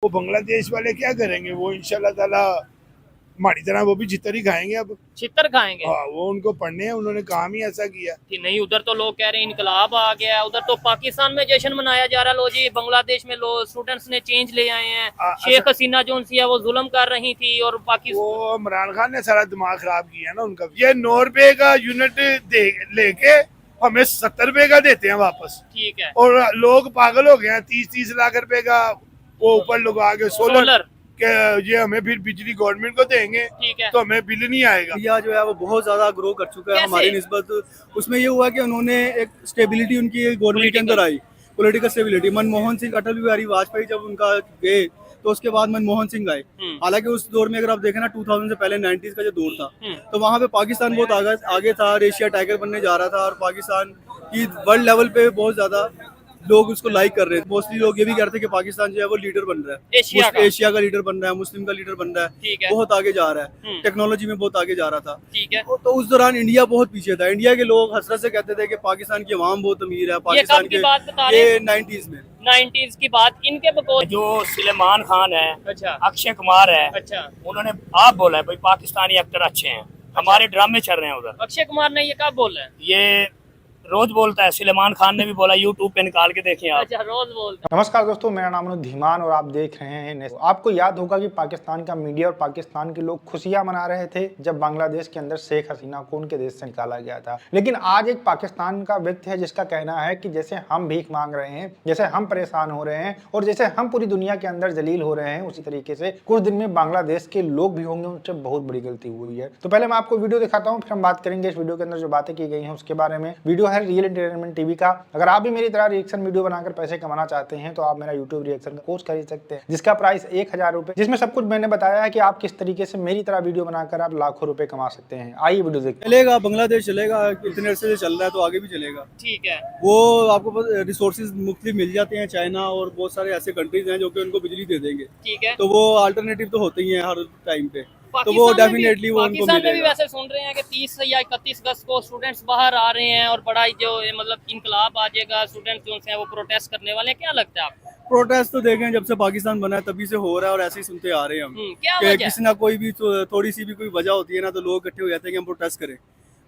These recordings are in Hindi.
वो बांग्लादेश वाले क्या करेंगे, वो इंशाल्लाह ताला हमारी तरह वो भी चित्तर ही खाएंगे। अब चित्तर खाएंगे। हाँ, वो उनको पढ़ने हैं, उन्होंने काम ही ऐसा किया कि नहीं, उधर तो लोग कह रहे हैं इनकलाब आ गया है, उधर तो पाकिस्तान में जश्न मनाया जा रहा है। लो जी, बांग्लादेश में लोग स्टूडेंट्स ने चेंज ले आए हैं। शेख हसीना जो उनसी है वो जुल्म कर रही थी और पाकिस्तान, वो इमरान खान ने सारा दिमाग खराब किया ना उनका। ये 9 रुपए का यूनिट लेके हमें 70 रुपए का देते हैं वापस। ठीक है। और लोग पागल हो गए हैं, 30-30 लाख रुपए का वो ऊपर लगा के सोलर के ये हमें फिर बिजली गवर्नमेंट को देंगे, ठीक है, तो हमें बिल नहीं आएगा। इंडिया जो है वो बहुत ज्यादा ग्रो कर चुका है हमारी निस्बत। उसमें ये हुआ कि उन्होंने एक स्टेबिलिटी उनकी गवर्नमेंट के अंदर आई, पॉलिटिकल स्टेबिलिटी। मनमोहन सिंह, अटल बिहारी वाजपेयी जब उनका गए तो उसके बाद मनमोहन सिंह आए। हालांकि उस दौर में अगर आप देखें ना, 2000 से पहले 90s का जो दौर था, तो वहाँ पे पाकिस्तान बहुत आगे था, एशिया टाइगर बनने जा रहा था और पाकिस्तान की वर्ल्ड लेवल पे बहुत ज्यादा लोग उसको लाइक कर रहे थे। मोस्टली लोग ये भी कह रहे थे कि पाकिस्तान जो है वो लीडर बन रहा है, एशिया का लीडर बन रहा है, मुस्लिम का लीडर बन रहा है, बहुत आगे जा रहा है, टेक्नोलॉजी में बहुत आगे जा रहा था। ठीक है। तो उस दौरान इंडिया बहुत पीछे था। इंडिया के लोग हसरत से कहते थे कि पाकिस्तान की आवाम बहुत अमीर है। पाकिस्तान के ये 90s की बात, इनके बकौल जो सलेमान खान है, अच्छा, अक्षय कुमार है, अच्छा, उन्होंने आप बोला है भाई पाकिस्तानी एक्टर अच्छे हैं, हमारे ड्रामे चल रहे हैं उधर। अक्षय कुमार ने ये कब बोला है? ये रोज बोलता है। सलेमान खान ने भी बोला, यूट्यूब पे निकाल के देखें आप। अच्छा, रोज बोलता है। नमस्कार दोस्तों, मेरा नाम है धीमान और आप देख रहे हैं। आपको याद होगा कि पाकिस्तान का मीडिया और पाकिस्तान के लोग खुशियां मना रहे थे जब बांग्लादेश के अंदर शेख हसीना को उनके देश से निकाला गया था। लेकिन आज एक पाकिस्तान का व्यक्ति है जिसका कहना है कि जैसे हम भीख मांग रहे हैं, जैसे हम परेशान हो रहे हैं और जैसे हम पूरी दुनिया के अंदर जलील हो रहे हैं, उसी तरीके से कुछ दिन में बांग्लादेश के लोग भी होंगे, उनसे बहुत बड़ी गलती हुई है। तो पहले मैं आपको वीडियो दिखाता हूँ, फिर हम बात करेंगे इस वीडियो के अंदर जो बातें की गई हैं उसके बारे में। वीडियो है रियल एंटरटेनमेंट टीवी का। अगर आप भी मेरी तरह रिएक्शन वीडियो बनाकर पैसे कमाना चाहते हैं तो आप मेरा यूट्यूब रिएक्शन का कोर्स खरीद सकते हैं, जिसका प्राइस 1000 रुपए, जिसमें सब कुछ मैंने बताया है कि आप किस तरीके से मेरी तरह वीडियो बनाकर आप लाखों रुपए कमा सकते हैं। आइए वीडियो देखते हैं। चलेगा, बांग्लादेश चलेगा, इतने अरसे से चल रहा है तो आगे भी चलेगा। ठीक है। वो आपको रिसोर्सेज मुख्तलिफ मिल जाते हैं, चाइना और बहुत सारे ऐसे कंट्रीज हैं जो कि उनको बिजली दे देंगे। ठीक है। तो वो अल्टरनेटिव तो होते ही हैं हर टाइम पे, तो वो डेफिनेटली वो उनको पाकिस्तान में भी मिलेगा। वैसे सुन रहे हैं कि 30 या 31 अगस्त को स्टूडेंट्स बाहर आ रहे हैं और बड़ा जो मतलब इनकलाब आ जाएगा, स्टूडेंट्स जो हैं वो प्रोटेस्ट करने वाले हैं। क्या लगता है आपको? प्रोटेस्ट तो देखें, जब से पाकिस्तान बना है तभी से हो रहा है और ऐसे ही सुनते आ रहे हैं हम क्या कि वजह? किसी ना कोई भी थोड़ी सी भी कोई वजह होती है ना, तो लोग इकट्ठे हो जाते हैं कि हम प्रोटेस्ट करें।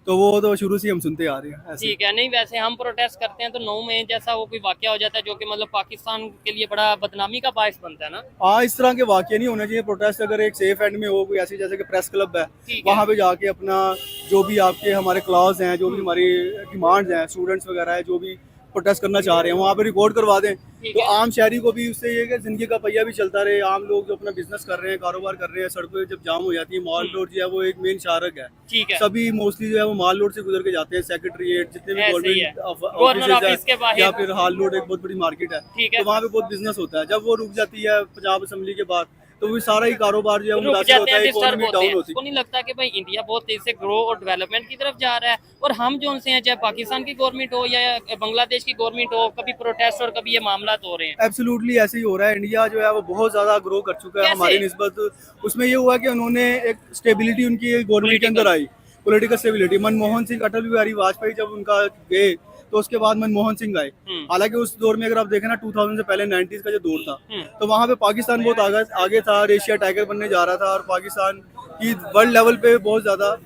तो वो तो शुरू से हम सुनते आ रहे हैं ऐसे। ठीक है। नहीं, वैसे हम प्रोटेस्ट करते हैं तो 9 मई जैसा वो कोई वाकया हो जाता है जो कि मतलब पाकिस्तान के लिए बड़ा बदनामी का बायस बनता है ना। हाँ, इस तरह के वाकये नहीं होने चाहिए। प्रोटेस्ट अगर एक सेफ एंड में हो, कोई ऐसी जैसे कि प्रेस क्लब है, वहाँ पे जाके अपना जो भी आपके हमारे क्लास हैं, जो भी हमारी डिमांड्स हैं, स्टूडेंट्स वगैरह है जो भी प्रोटेस्ट करना चाह रहे हैं, वहाँ पे रिकॉर्ड करवा दें। तो आम शहरी को भी उससे ये कि जिंदगी का पहिया भी चलता रहे। आम लोग जो अपना बिजनेस कर रहे हैं, कारोबार कर रहे हैं, सड़कों जब जाम हो जाती है, मॉल रोड जो है वो एक मेन शाहरक है। ठीक है। सभी मोस्टली जो है वो माल रोड से गुजर के जाते हैं। सेक्रेटरीट, जितने भी गवर्नमेंट ऑफिस है या फिर हाल रोड एक बहुत बड़ी मार्केट है, तो वहाँ पे बहुत बिजनेस होता है। जब वो रुक जाती है पंजाब असेंबली के बाद, तो वो सारा ही कारोबार जो है वो मुतासिर होता है, इकोनॉमी डाउन होती है। को नहीं लगता कि भाई इंडिया बहुत तेजी से ग्रो और डेवलपमेंट की तरफ जा रहा है और हम जो उनसे हैं, चाहे पाकिस्तान की गवर्नमेंट हो या बांग्लादेश की गवर्नमेंट हो, कभी प्रोटेस्ट और कभी ये मामला हो रहे हैं? एब्सोल्युटली ऐसे ही हो रहा है। इंडिया जो है वो बहुत ज्यादा ग्रो कर चुका है हमारी निस्बत। उसमें ये हुआ कि उन्होंने एक स्टेबिलिटी उनकी गवर्नमेंट के अंदर आई, पॉलिटिकल स्टेबिलिटी। मनमोहन सिंह, अटल बिहारी वाजपेयी जब उनका गए तो उसके बाद मनमोहन सिंह आए। हालांकि उस दौर में अगर आप देखें ना, 2000 से पहले 90s का जो दौर था, तो वहाँ पे पाकिस्तान बहुत आगे था, एशिया टाइगर बनने जा रहा था और पाकिस्तान की वर्ल्ड लेवल पे बहुत ज्यादा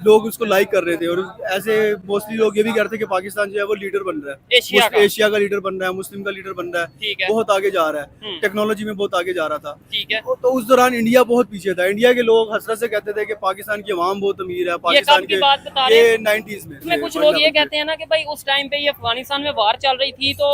लोग उसको लाइक कर रहे थे। और ऐसे मोस्टली लोग ये भी कह रहे थे कि पाकिस्तान जो है वो लीडर बन रहा है, एशिया का लीडर बन रहा है, मुस्लिम का लीडर बन रहा है, बहुत आगे जा रहा है, टेक्नोलॉजी में बहुत आगे जा रहा था। ठीक है। तो उस दौरान इंडिया बहुत पीछे था। इंडिया के लोग हसरत से कहते थे कि पाकिस्तान की आवाम बहुत अमीर है। पाकिस्तान के ये 90s में कुछ लोग ये कहते हैं ना कि भाई उस टाइम पे ये अफगानिस्तान में वार चल रही थी तो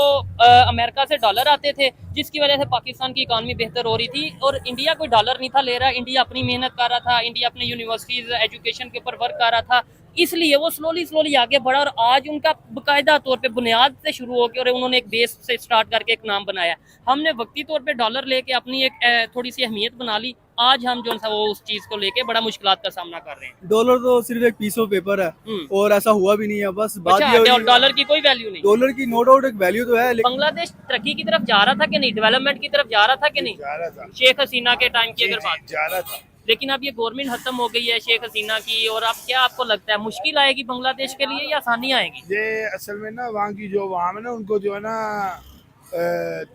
अमेरिका से डॉलर आते थे, जिसकी वजह से पाकिस्तान की इकॉनमी बेहतर हो रही थी और इंडिया कोई डॉलर नहीं था ले रहा। इंडिया अपनी मेहनत कर रहा था, इंडिया अपने यूनिवर्सिटीज एजुकेशन के ऊपर वर्क कर रहा था, इसलिए वो स्लोली आगे बढ़ा और आज उनका बाकायदा तौर पे बुनियाद से शुरू होकर और उन्होंने एक बेस से स्टार्ट करके एक नाम बनाया। हमने वक्ती तौर पे डॉलर लेके अपनी एक थोड़ी सी अहमियत बना ली। आज हम जो है वो उस चीज को लेके बड़ा मुश्किलात का सामना कर रहे हैं। डॉलर तो सिर्फ एक पीस ऑफ पेपर है और ऐसा हुआ भी नहीं है। बस बात ये डॉलर की कोई वैल्यू नहीं। डॉलर की नो डाउट एक वैल्यू तो है, लेकिन बांग्लादेश तरक्की की तरफ जा रहा था कि नहीं, डेवलपमेंट की तरफ जा रहा था कि नहीं? जा रहा था। शेख हसीना के टाइम की अगर बात जा रहा था, लेकिन अब ये गवर्नमेंट खत्म हो गई है शेख हसीना की, और अब क्या आपको लगता है मुश्किल आएगी बांग्लादेश के लिए या आसानी आएगी? ये असल में ना वहाँ की जो अवाम है ना, उनको जो है ना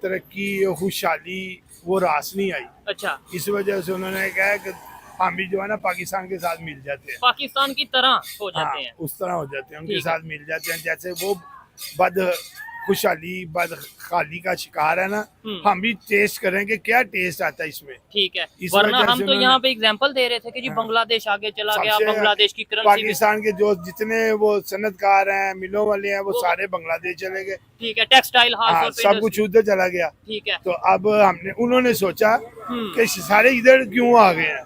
तरक्की, खुशहाली वो रास नहीं आई। अच्छा, इस वजह से उन्होंने कहा कि हम भी जो है ना पाकिस्तान के साथ मिल जाते हैं, पाकिस्तान की तरह हो जाते हाँ, हैं। उस तरह हो जाते हैं, उनके ठीक है। साथ मिल जाते हैं। जैसे वो बद खुशहाली बद खाली का शिकार है ना, हम भी टेस्ट करेंगे क्या टेस्ट आता है इसमें। ठीक है, इस वरना वजह हम से तो उन्होंने- यहाँ पे एग्जांपल दे रहे थे कि जी हाँ। बांग्लादेश आगे चला गया, सबसे बांग्लादेश की करेंसी। पाकिस्तान के जो जितने वो सनतकार हैं, मिलों वाले हैं, वो सारे बांग्लादेश चले गए। ठीक है, टेक्सटाइल हाउस हाँ, और सब कुछ उधर चला गया। ठीक है। तो अब उन्होंने सोचा कि सारे इधर क्यों आ गए हैं,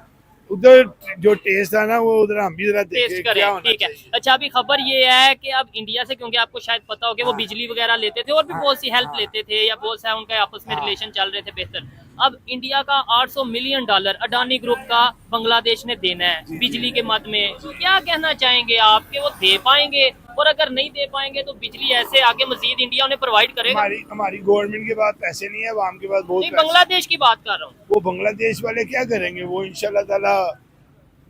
उधर जो टेस्ट था ना वो उधर हम भी जरा टेस्ट देखें करें, क्या होना ठीक है। चाहिए। अच्छा, अभी खबर ये है कि अब इंडिया से, क्योंकि आपको शायद पता हो कि वो हाँ। बिजली वगैरह लेते थे और भी बहुत सी हेल्प हाँ। लेते थे, या बहुत सा उनका आपस में हाँ। रिलेशन चल रहे थे बेहतर। अब इंडिया का $800 मिलियन अडानी ग्रुप का बांग्लादेश ने देना है बिजली के मद में। क्या कहना चाहेंगे आप कि वो दे पाएंगे, और अगर नहीं दे पाएंगे तो बिजली ऐसे आगे मजीद इंडिया उन्हें प्रोवाइड करेगा? हमारी गवर्नमेंट के पास पैसे नहीं है, आवाम के पास बहुत नहीं, पैसे। बांग्लादेश की बात कर रहा हूँ। वो बांग्लादेश वाले क्या करेंगे, वो इंशाल्लाह ताला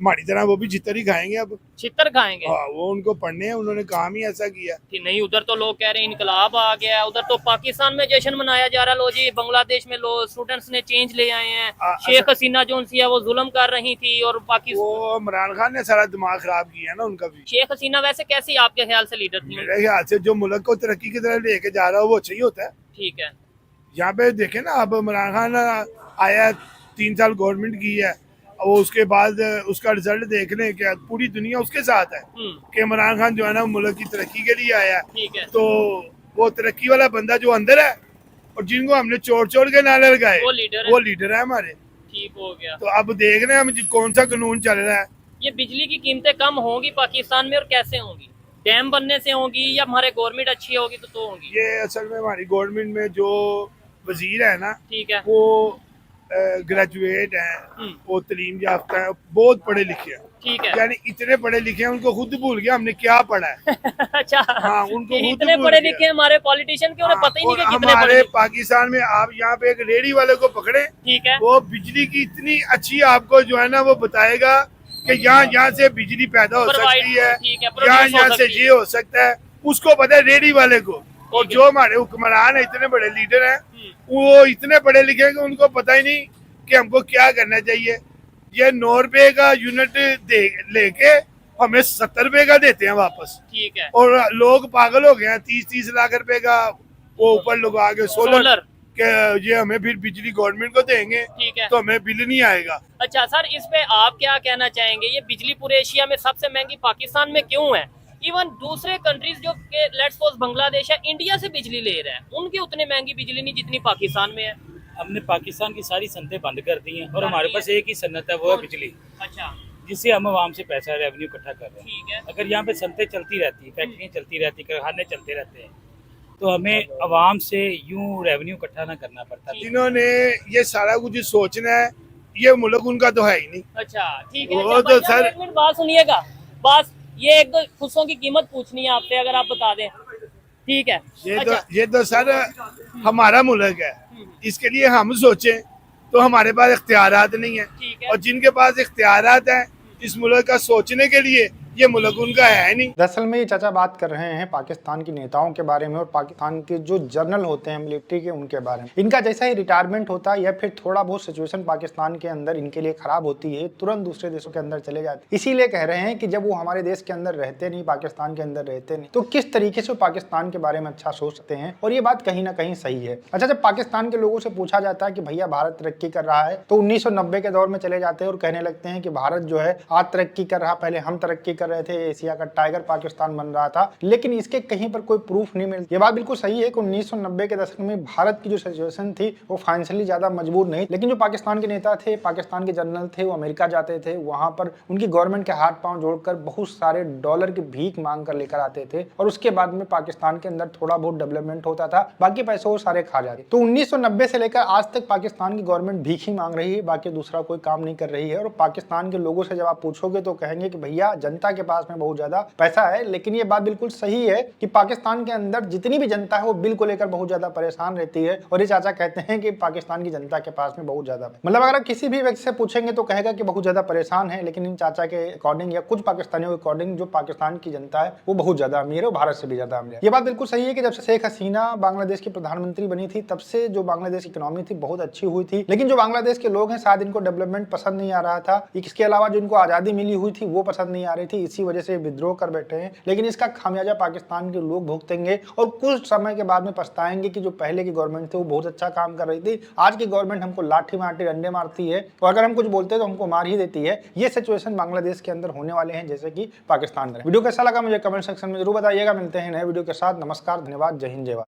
हमारी तरह वो भी चित्तर ही खाएंगे अब। छितर खाएंगे हाँ, वो उनको पढ़ने हैं, उन्होंने काम ही ऐसा किया। कि नहीं, उधर तो लोग कह रहे हैं इनकलाब आ गया है, उधर तो पाकिस्तान में जश्न मनाया जा रहा है। लो जी, बांग्लादेश में लो स्टूडेंट्स ने चेंज ले आए हैं। शेख हसीना जो उनसी है वो जुल्म कर रही थी, और पाकिस्तान वो इमरान खान ने सारा दिमाग खराब किया ना उनका भी। शेख हसीना वैसे कैसी आपके ख्याल से लीडर थी? मेरे ख्याल से जो मुल्क को तरक्की की तरफ लेके जा रहा हो वो चाहिए होता है। ठीक है। यहाँ पे देखे ना, अब इमरान खान आया, 3 साल गवर्नमेंट की है, और उसके बाद उसका रिजल्ट देख लें, क्या पूरी दुनिया उसके साथ है कि इमरान खान जो है ना मुल्क की तरक्की के लिए आया है। ठीक है। तो वो तरक्की वाला बंदा जो अंदर है और जिनको हमने चोर चोर के नाले लगाए, वो लीडर है हमारे। ठीक हो गया। तो अब देख रहे हैं हम कौन सा कानून चल रहा है। ये बिजली की कीमतें कम होंगी पाकिस्तान में, और कैसे होंगी? डैम बनने से होंगी, या हमारे गवर्नमेंट अच्छी होगी तो होंगी? ये असल में हमारी गवर्नमेंट में जो वजीर है ना, ठीक है। वो ग्रेजुएट हैं, वो तलीम याफ्ता है, बहुत पढ़े लिखे हैं। ठीक है। यानी इतने पढ़े लिखे हैं, उनको खुद भूल गया हमने क्या पढ़ा है। अच्छा, हाँ, उनको कि खुद इतने भूल पढ़े गया। लिखे हैं हमारे पॉलिटिशियन के, उन्हें हाँ, पता ही नहीं कि और कितने पढ़े हमारे लिखे। पाकिस्तान में आप यहाँ पे एक रेडी वाले को पकड़े, ठीक है। वो बिजली की इतनी अच्छी आपको जो है ना वो बताएगा कि यहाँ से बिजली पैदा हो सकती है, ठीक है, यहाँ से ये हो सकता है, उसको पता है रेडी वाले को। और जो हमारे हुक्मरान है, इतने बड़े लीडर हैं, वो इतने पढ़े लिखे हैं कि उनको पता ही नहीं कि हमको क्या करना चाहिए। ये 9 रुपए का यूनिट लेके हमें 70 रुपए का देते हैं वापस। ठीक है। और लोग पागल हो गए हैं, 30-30 लाख रुपए का वो ऊपर लगा के सोलर के ये हमें फिर बिजली गवर्नमेंट को देंगे, ठीक है। तो हमें बिल नहीं आएगा। अच्छा सर, इस पे आप क्या कहना चाहेंगे? ये बिजली पूरे एशिया में सबसे महंगी पाकिस्तान में क्यों है? इवन दूसरे कंट्रीज जो के लेट्स सपोज बांग्लादेश है, इंडिया से बिजली ले रहा है, उनकी उतनी महंगी बिजली नहीं जितनी पाकिस्तान में है। हमने पाकिस्तान की सारी सनतें बंद कर दी हैं और हमारे पास एक ही सन्नत है, वो है बिजली, अच्छा, जिससे हम आवाम से पैसा रेवेन्यू इकट्ठा कर रहे हैं। ठीक है। अगर यहाँ पे सनतें चलती रहती, फैक्ट्रियाँ चलती रहती, कारखाने चलते रहते हैं, तो हमें आवाम से यूं रेवेन्यू इकट्ठा ना करना पड़ता। जिन्होंने ये सारा कुछ सोचना है, ये मुल्क उनका तो है ही नहीं। अच्छा, ठीक है। वो अच्छा, तो भाईजान, सर- एक मिनट बात सुनिएगा, बस ये एक दो खुशों की कीमत पूछनी है आपसे, अगर आप बता दें। ठीक है। अच्छा, ये तो सर हमारा मुल्क है, इसके लिए हम सोचें तो हमारे पास इख्तियारात नहीं है, ठीक है। और जिनके पास इख्तियारात हैं इस मुल्क का सोचने के लिए, ये मुल्क उनका है नहीं। दरअसल में ये चाचा बात कर रहे हैं पाकिस्तान के नेताओं के बारे में और पाकिस्तान के जो जनरल होते हैं मिलिट्री के, उनके बारे में। इनका जैसा ही रिटायरमेंट होता है या फिर थोड़ा बहुत सिचुएशन पाकिस्तान के अंदर इनके लिए खराब होती है, तुरंत दूसरे देशों के अंदर चले जाते हैं। इसीलिए कह रहे हैं कि जब वो हमारे देश के अंदर रहते नहीं, पाकिस्तान के अंदर रहते नहीं, तो किस तरीके से पाकिस्तान के बारे में अच्छा सोचते हैं, और ये बात कहीं ना कहीं सही है। अच्छा, जब पाकिस्तान के लोगों से पूछा जाता है कि भैया भारत तरक्की कर रहा है, तो 1990 के दौर में चले जाते हैं और कहने लगते हैं कि भारत जो है आज तरक्की कर रहा, पहले हम तरक्की कर रहे थे, एशिया का टाइगर पाकिस्तान बन रहा था। लेकिन इसके कहीं पर कोई प्रूफ नहीं मिलती। ये बात बिल्कुल सही है कि 1990 के दशक में भारत की जो सिचुएशन थी वो फाइनेंशियली ज्यादा मजबूर नहीं, लेकिन जो पाकिस्तान के नेता थे, पाकिस्तान के जनरल थे, वो अमेरिका जाते थे, वहां पर उनकी गवर्नमेंट के हाथ पांव जोड़कर बहुत सारे डॉलर की भीख मांग कर लेकर आते थे, और उसके बाद में पाकिस्तान के अंदर थोड़ा बहुत डेवलपमेंट होता था, बाकी पैसे वो सारे खा जाते। तो 1990 से लेकर आज तक पाकिस्तान की गवर्नमेंट भीख ही मांग रही है, बाकी दूसरा कोई काम नहीं कर रही है। और पाकिस्तान के लोगों से जब आप पूछोगे तो कहेंगे कि भैया जनता के पास में बहुत ज्यादा पैसा है। लेकिन ये बात बिल्कुल सही है कि पाकिस्तान के अंदर जितनी भी जनता है वो बिल को लेकर बहुत ज्यादा परेशान रहती है। और ये चाचा कहते हैं कि पाकिस्तान की जनता के पास में बहुत ज्यादा, मतलब अगर आप किसी भी व्यक्ति से पूछेंगे तो कहेगा कि बहुत ज्यादा परेशान है। लेकिन इन चाचा के अकॉर्डिंग या कुछ पाकिस्तानियों के अकॉर्डिंग जो पाकिस्तान की जनता है वो बहुत ज्यादा अमीर है, भारत से भी ज्यादा अमीर है। ये बात बिल्कुल सही है कि जब से शेख हसीना बांग्लादेश की प्रधानमंत्री बनी थी तब से जो बांग्लादेश की इकोनॉमी थी बहुत अच्छी हुई थी। लेकिन जो बांग्लादेश के लोग हैं शायद इनको डेवलपमेंट पसंद नहीं आ रहा था। इसके अलावा जो इनको आजादी मिली हुई थी वो पसंद नहीं आ रही थी, इसी वजह से विद्रोह कर बैठे हैं। लेकिन इसका खामियाजा पाकिस्तान के लोग भुगतेंगे और कुछ समय के बाद में पछताएंगे कि जो पहले की गवर्नमेंट थी वो बहुत अच्छा काम कर रही थी। आज की गवर्नमेंट हमको लाठी मारती, डंडे मारती है और अगर हम कुछ बोलते हैं तो हमको मार ही देती है। ये सिचुएशन बांग्लादेश के अंदर होने वाले हैं जैसे कि पाकिस्तान में। वीडियो कैसा लगा मुझे कमेंट सेक्शन में जरूर बताइएगा। मिलते हैं नए वीडियो के साथ। नमस्कार, धन्यवाद, जय हिंद, जय भारत।